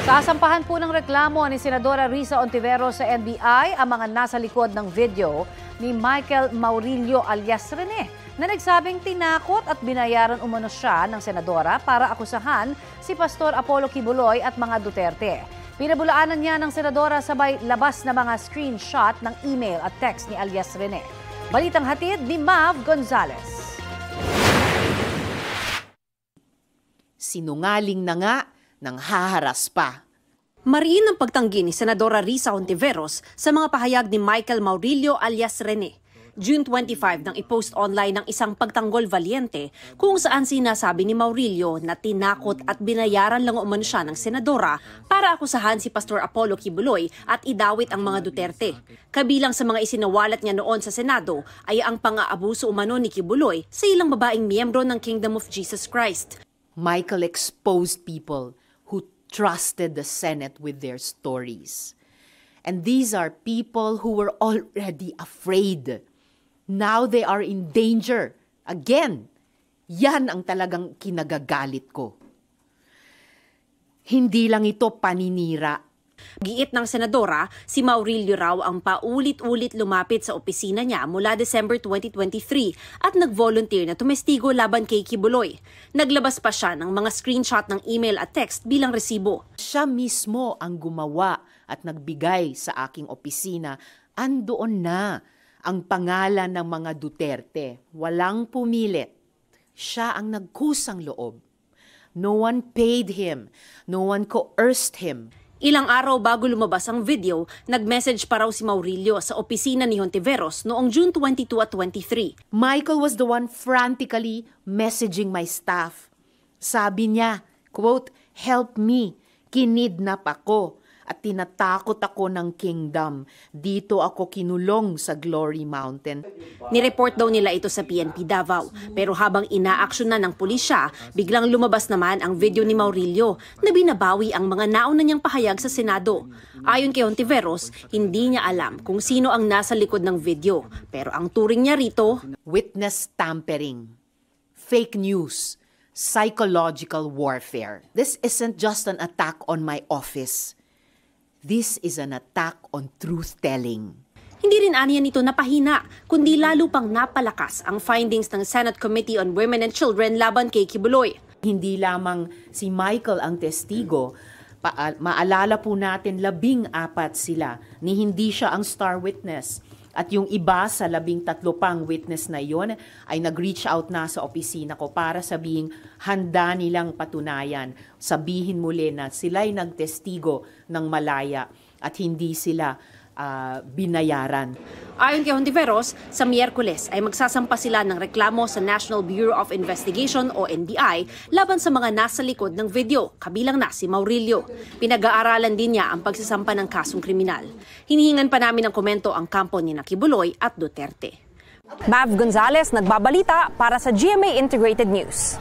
Sasampahan po ng reklamo ni Senadora Risa Ontiveros sa NBI ang mga nasa likod ng video ni Michael Maurilio alias Rene na nagsabing tinakot at binayaran umano siya ng senadora para akusahan si Pastor Apollo Kibuloy at mga Duterte. Pinabulaanan niya ng senadora sabay labas na mga screenshot ng email at text ni alias Rene. Balitang hatid ni Mav Gonzalez. Sinungaling na nga, nang haharas pa. Mariin ang pagtanggi ni Senadora Risa Ontiveros sa mga pahayag ni Michael Maurilio alias Rene. June 25 nang ipost online ng isang pagtanggol valiente kung saan sinasabi ni Maurilio na tinakot at binayaran lang umano siya ng senadora para akusahan si Pastor Apollo Kibuloy at idawit ang mga Duterte. Kabilang sa mga isinawalat niya noon sa Senado ay ang pang-aabuso umano ni Kibuloy sa ilang babaeng miyembro ng Kingdom of Jesus Christ. Michael exposed people who trusted the Senate with their stories. And these are people who were already afraid. Now they are in danger. Again, yan ang talagang kinagagalit ko. Hindi lang ito paninira. Giit ng senadora, si Maurilio raw ang paulit-ulit lumapit sa opisina niya mula December 2023 at nag-volunteer na tumestigo laban kay Kibuloy. Naglabas pa siya ng mga screenshot ng email at text bilang resibo. Siya mismo ang gumawa at nagbigay sa aking opisina. Andoon na ang pangalan ng mga Duterte. Walang pumilit. Siya ang nagkusang loob. No one paid him. No one coerced him. Ilang araw bago lumabas ang video, nag-message pa raw si Maurilio sa opisina ni Ontiveros noong June 22 at 23. Michael was the one frantically messaging my staff. Sabi niya, quote, "Help me, kinidnap ako at tinatakot ako ng kingdom. Dito ako kinulong sa Glory Mountain." Nireport daw nila ito sa PNP Davao. Pero habang inaaksyon na ng pulisya, biglang lumabas naman ang video ni Maurilio na binabawi ang mga nauna niyang pahayag sa Senado. Ayon kay Ontiveros, hindi niya alam kung sino ang nasa likod ng video. Pero ang turing niya rito, witness tampering, fake news, psychological warfare. This isn't just an attack on my office. This is an attack on truth-telling. Hindi rin aniya nito napahina, kundi lalo pang napalakas ang findings ng Senate Committee on Women and Children laban kay Kibuloy. Hindi lamang si Michael ang testigo, maalala po natin 14 sila ni hindi siya ang star witness. At yung iba sa 13 pang witness na yon ay nag-reach out na sa opisina ko para sabihing handa nilang patunayan. Sabihin muli na sila'y nagtestigo ng malaya at hindi sila binayaran. Ayon kay Ontiveros, sa Miyerkules ay magsasampa sila ng reklamo sa National Bureau of Investigation o NBI laban sa mga nasa likod ng video, kabilang na si Maurilio. Pinag-aaralan din niya ang pagsasampa ng kasong kriminal. Hinihingan pa namin ng komento ang kampo ni Kibuloy at Duterte. Mav Gonzalez nagbabalita para sa GMA Integrated News.